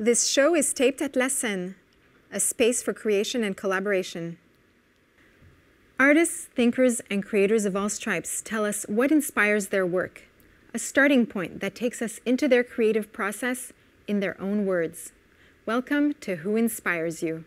This show is taped at La Cenne, a space for creation and collaboration. Artists, thinkers, and creators of all stripes tell us what inspires their work, a starting point that takes us into their creative process in their own words. Welcome to Who Inspires You?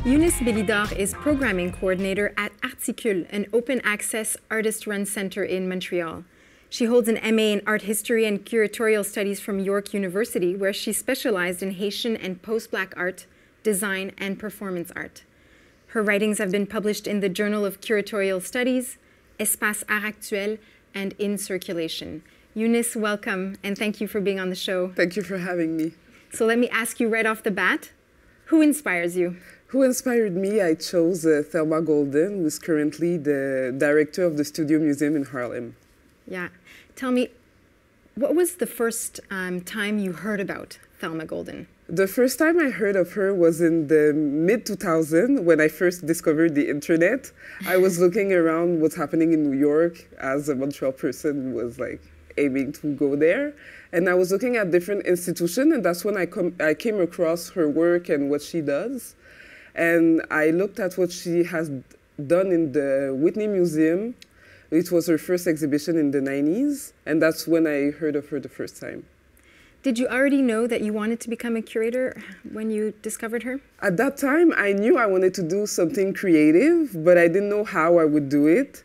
Eunice Bélidor is programming coordinator at Articule, an open-access artist-run center in Montreal. She holds an MA in art history and curatorial studies from York University, where she specialized in Haitian and post-Black art, design, and performance art. Her writings have been published in the Journal of Curatorial Studies, Espaces, articule, and In Circulation. Eunice, welcome, and thank you for being on the show. Thank you for having me. So let me ask you right off the bat, who inspires you? Who inspired me? I chose Thelma Golden, who is currently the director of the Studio Museum in Harlem. Yeah. Tell me, what was the first time you heard about Thelma Golden? The first time I heard of her was in the mid-2000s when I first discovered the internet. I was looking around what's happening in New York as a Montreal person who was like aiming to go there. And I was looking at different institutions, and that's when I came across her work and what she does. And I looked at what she has done in the Whitney Museum. It was her first exhibition in the 90s, and that's when I heard of her the first time. Did you already know that you wanted to become a curator when you discovered her? At that time, I knew I wanted to do something creative, but I didn't know how I would do it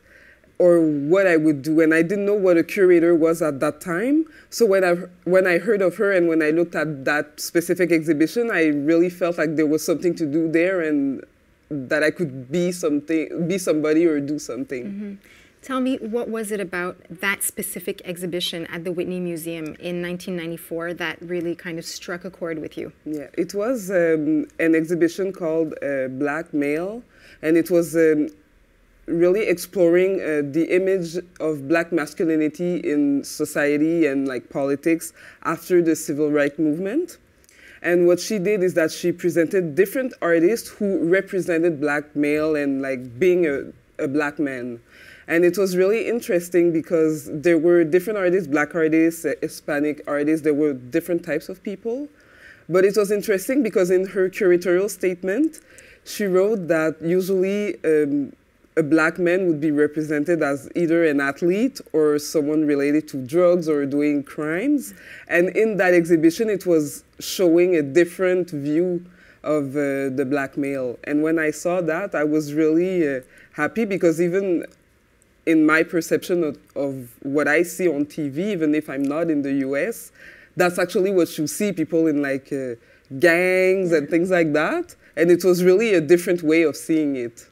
or what I would do, and I didn't know what a curator was at that time. So when I heard of her and when I looked at that specific exhibition, I really felt like there was something to do there and that I could be somebody or do something. Mm-hmm. Tell me, what was it about that specific exhibition at the Whitney Museum in 1994 that really kind of struck a chord with you? Yeah, it was an exhibition called Black Male, and it was really exploring the image of Black masculinity in society and like politics after the civil rights movement. And what she did is that she presented different artists who represented Black male and like being a Black man. And it was really interesting because there were different artists, Black artists, Hispanic artists, there were different types of people. But it was interesting because in her curatorial statement, she wrote that usually a Black man would be represented as either an athlete or someone related to drugs or doing crimes. And in that exhibition, it was showing a different view of the Black male. And when I saw that, I was really happy because even in my perception of what I see on TV, even if I'm not in the US, that's actually what you see, people in like gangs and things like that. And it was really a different way of seeing it.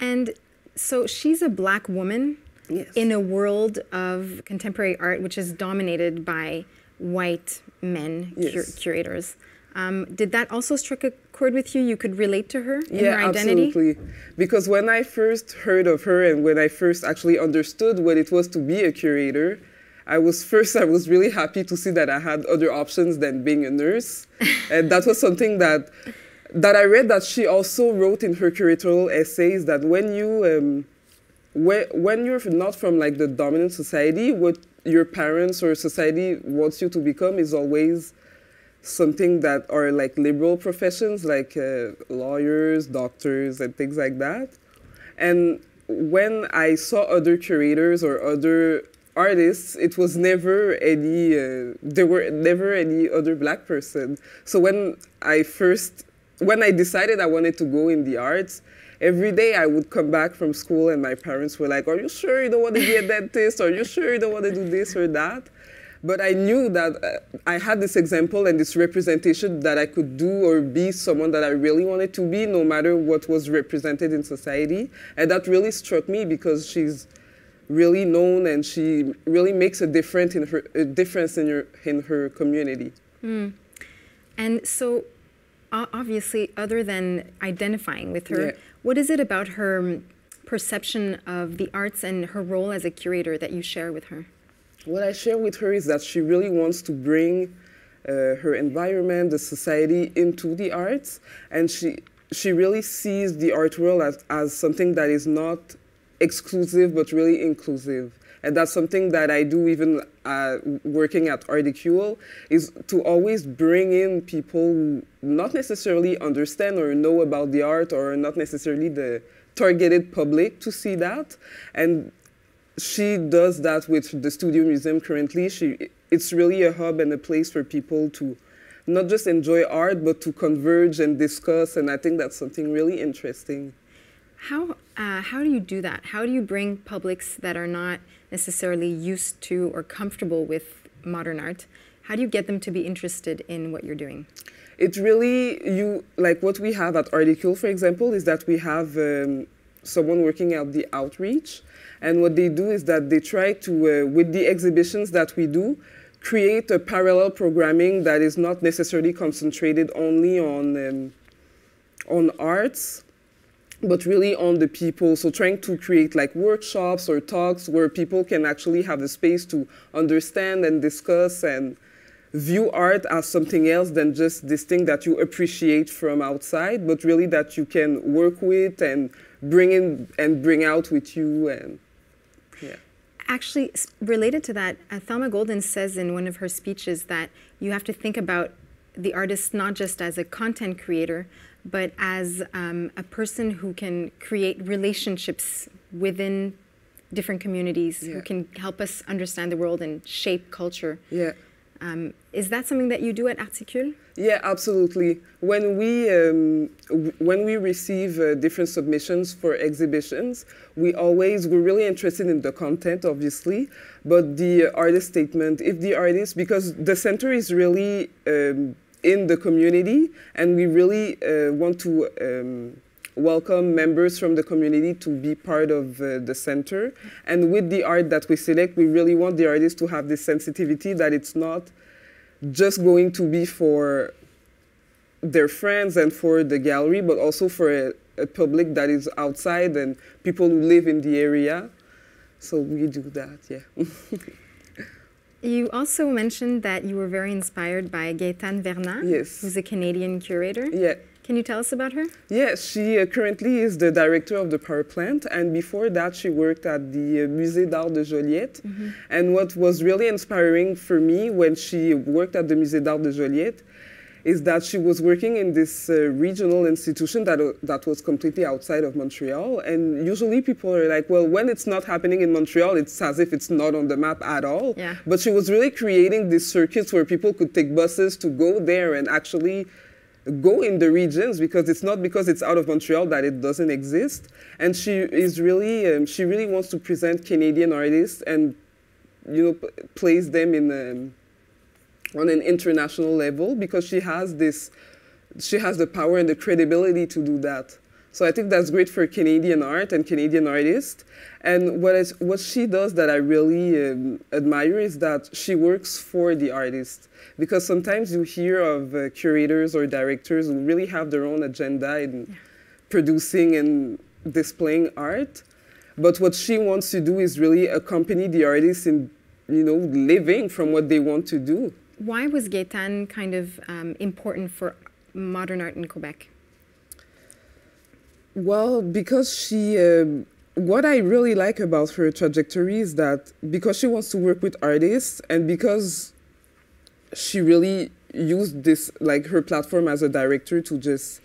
And so she's a Black woman, yes, in a world of contemporary art which is dominated by white men, yes, curators. Did that also strike a chord with you? You could relate to her in yeah, her identity? Absolutely. Because when I first heard of her and when I first actually understood what it was to be a curator, I was really happy to see that I had other options than being a nurse. And that was something that I read that she also wrote in her curatorial essays, that when you're not from like the dominant society, what your parents or society wants you to become is always something that are like liberal professions, like lawyers, doctors, and things like that. And when I saw other curators or other artists, it was never any, there were never any other Black person. So when I decided I wanted to go in the arts, every day I would come back from school and my parents were like, are you sure you don't want to be a dentist? Are you sure you don't want to do this or that? But I knew that I had this example and this representation that I could do or be someone that I really wanted to be, no matter what was represented in society. And that really struck me because she's really known, and she really makes a difference in her community. Mm. And so, obviously, other than identifying with her, what is it about her perception of the arts and her role as a curator that you share with her? What I share with her is that she really wants to bring her environment, the society, into the arts, and she really sees the art world as something that is not exclusive but really inclusive. And that's something that I do even working at Articule, is to always bring in people who not necessarily understand or know about the art, or not necessarily the targeted public to see that. And she does that with the Studio Museum currently. It's really a hub and a place for people to not just enjoy art, but to converge and discuss, and I think that's something really interesting. How do you do that? How do you bring publics that are not necessarily used to or comfortable with modern art? How do you get them to be interested in what you're doing? It really, like what we have at Articule, for example, is that we have someone working at the outreach, and what they do is that they try to, with the exhibitions that we do, create a parallel programming that is not necessarily concentrated only on arts, but really on the people. So trying to create like workshops or talks where people can actually have the space to understand and discuss and view art as something else than just this thing that you appreciate from outside, but really that you can work with and bring in and bring out with you. And yeah. Actually, related to that, Thelma Golden says in one of her speeches that you have to think about the artist not just as a content creator, but as a person who can create relationships within different communities, who can help us understand the world and shape culture. Yeah. Is that something that you do at Articule? Yeah, absolutely. When we receive different submissions for exhibitions, we're really interested in the content, obviously, but the artist statement, if the artist, because the center is really in the community, and we really want to welcome members from the community to be part of the center. And with the art that we select, we really want the artist to have this sensitivity that it's not just going to be for their friends and for the gallery, but also for a public that is outside and people who live in the area. So we do that, yeah. You also mentioned that you were very inspired by Gaëtane Vernat, yes, who's a Canadian curator. Yeah. Can you tell us about her? Yes, she currently is the director of the Power Plant, and before that she worked at the Musée d'Art de Joliette. Mm-hmm. And what was really inspiring for me when she worked at the Musée d'Art de Joliette is that she was working in this regional institution that was completely outside of Montreal. And usually people are like, well, when it's not happening in Montreal, it's as if it's not on the map at all. Yeah. But she was really creating these circuits where people could take buses to go there and actually go in the regions, because it's not because it's out of Montreal that it doesn't exist. And she is really, she really wants to present Canadian artists and, place them in on an international level, because she has the power and the credibility to do that. So I think that's great for Canadian art and Canadian artists. And what she does that I really admire is that she works for the artist. Because sometimes you hear of curators or directors who really have their own agenda in producing and displaying art. But what she wants to do is really accompany the artist in, living from what they want to do. Why was Gaëtane kind of important for modern art in Quebec? Well, because she, what I really like about her trajectory is that because she wants to work with artists, and because she really used this, like her platform as a director, to just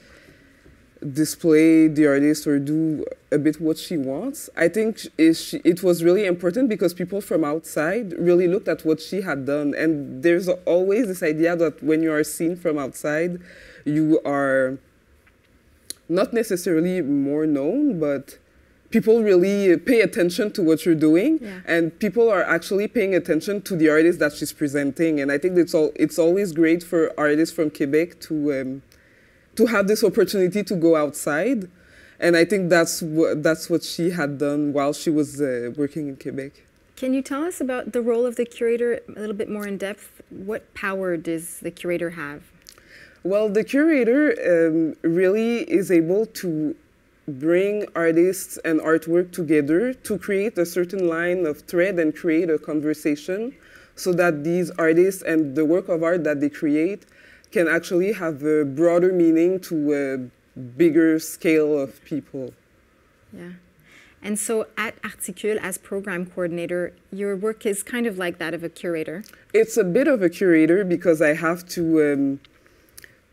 display the artist or do a bit what she wants. I think it was really important because people from outside really looked at what she had done. And there's always this idea that when you are seen from outside, you are not necessarily more known, but people really pay attention to what you're doing. Yeah. And people are actually paying attention to the artist that she's presenting. And I think it's always great for artists from Quebec to have this opportunity to go outside. And I think that's what she had done while she was working in Quebec. Can you tell us about the role of the curator a little bit more in depth? What power does the curator have? Well, the curator really is able to bring artists and artwork together to create a certain line of thread and create a conversation so that these artists and the work of art that they create can actually have a broader meaning to a bigger scale of people. Yeah. And so at Articule, as program coordinator, your work is kind of like that of a curator. It's a bit of a curator because I have to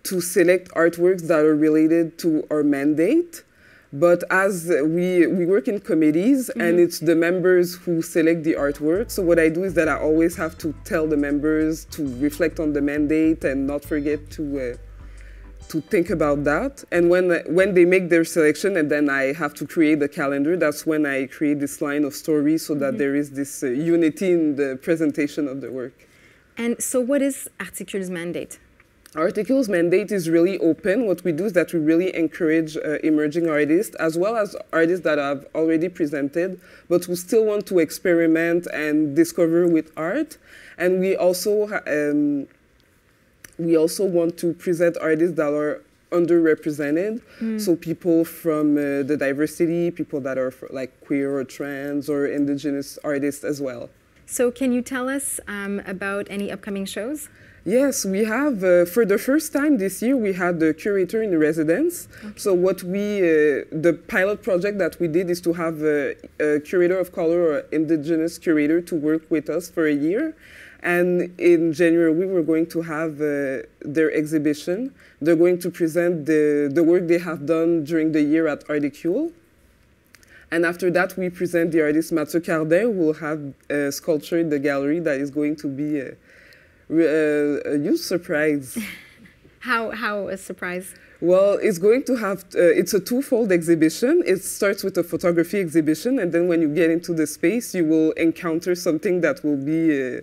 select artworks that are related to our mandate. But as we work in committees, and it's the members who select the artwork. So what I do is that I always have to tell the members to reflect on the mandate and not forget to think about that. And when they make their selection, and then I have to create a calendar, that's when I create this line of stories so that there is this unity in the presentation of the work. And so what is Articule's mandate? Articule's mandate is really open. What we do is that we really encourage emerging artists, as well as artists that have already presented, but who still want to experiment and discover with art. And we also want to present artists that are underrepresented. So people from the diversity, people that are like queer or trans or indigenous artists as well. So can you tell us about any upcoming shows? Yes, we have, for the first time this year, we had the curator in residence. Okay. So what the pilot project that we did is to have a curator of color or indigenous curator to work with us for a year. And in January, we were going to have their exhibition. They're going to present the work they have done during the year at Articule. And after that, we present the artist Mathieu Cardin, who will have a sculpture in the gallery that is going to be a huge surprise. How a surprise? Well, it's going to have, it's a twofold exhibition. It starts with a photography exhibition, and then when you get into the space, you will encounter something that will be,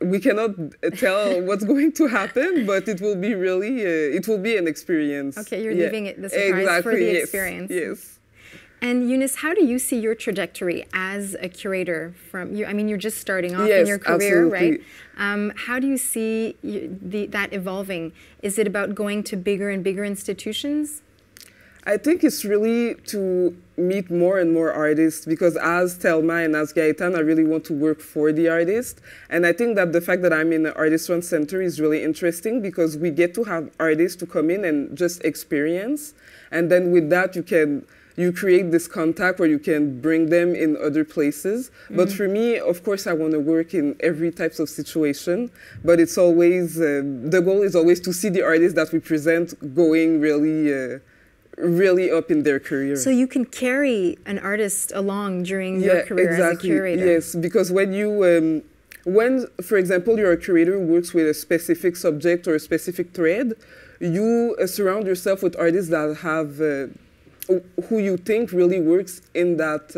we cannot tell what's going to happen, but it will be really, it will be an experience. Okay, you're leaving it the surprise for the experience. Yes. And Eunice, how do you see your trajectory as a curator from you? I mean, you're just starting off in your career, absolutely. Right? How do you see that evolving? Is it about going to bigger and bigger institutions? I think it's really to meet more and more artists, because as Thelma and as Gaëtan, I really want to work for the artist. And I think that the fact that I'm in the Artist-Run Center is really interesting, because we get to have artists to come in and just experience. And then with that, you create this contact where you can bring them in other places. But for me, of course, I want to work in every type of situation. But it's always, the goal is always to see the artists that we present going really up in their career. So you can carry an artist along during your career as a curator. Yes, because when you, for example, you're a curator who works with a specific subject or a specific thread, you surround yourself with artists that have, who you think really works in that,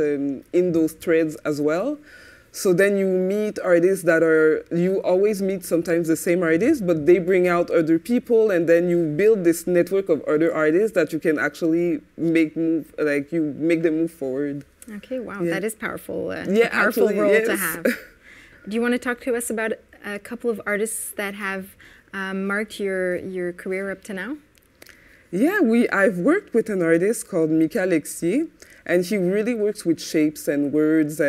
in those threads as well. So then you meet artists that you always meet sometimes the same artists, but they bring out other people, and then you build this network of other artists that you can actually make them move forward. Okay, wow, that is powerful. Powerful role to have. Do you want to talk to us about a couple of artists that have marked your career up to now? Yeah, I've worked with an artist called Mika Lexier, and he really works with shapes and words.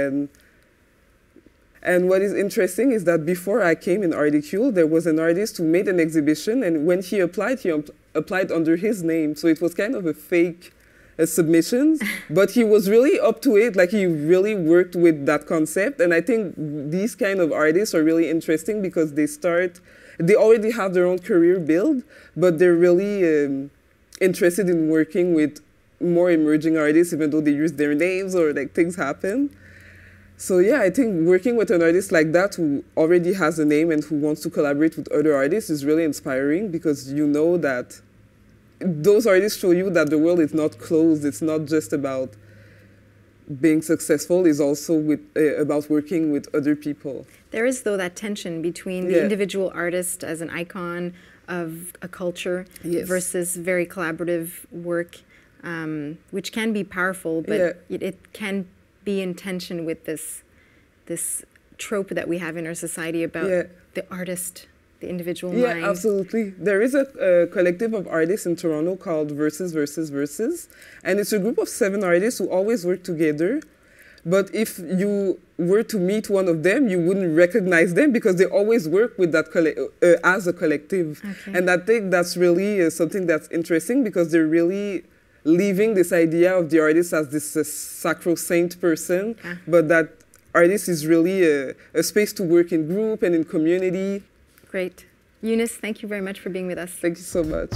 And what is interesting is that before I came in Articule, there was an artist who made an exhibition, and when he applied under his name. So it was kind of a fake submission, but he was really up to it. Like, he really worked with that concept. And I think these kind of artists are really interesting because they already have their own career built, but they're really interested in working with more emerging artists, even though they use their names or like things happen. So yeah, I think working with an artist like that who already has a name and who wants to collaborate with other artists is really inspiring, because you know that those artists show you that the world is not closed. It's not just about being successful, it's also about working with other people. There is, though, that tension between the individual artist as an icon of a culture Yes. versus very collaborative work, which can be powerful, but it can be in tension with this trope that we have in our society about the artist, the individual mind. Yeah, absolutely. There is a collective of artists in Toronto called Versus, and it's a group of 7 artists who always work together. But if you were to meet one of them, you wouldn't recognize them because they always work with that as a collective. Okay. And I think that's really something that's interesting because they're really leaving this idea of the artist as this sacrosanct person, but that artist is really a space to work in group and in community. Great. Eunice, thank you very much for being with us. Thank you so much.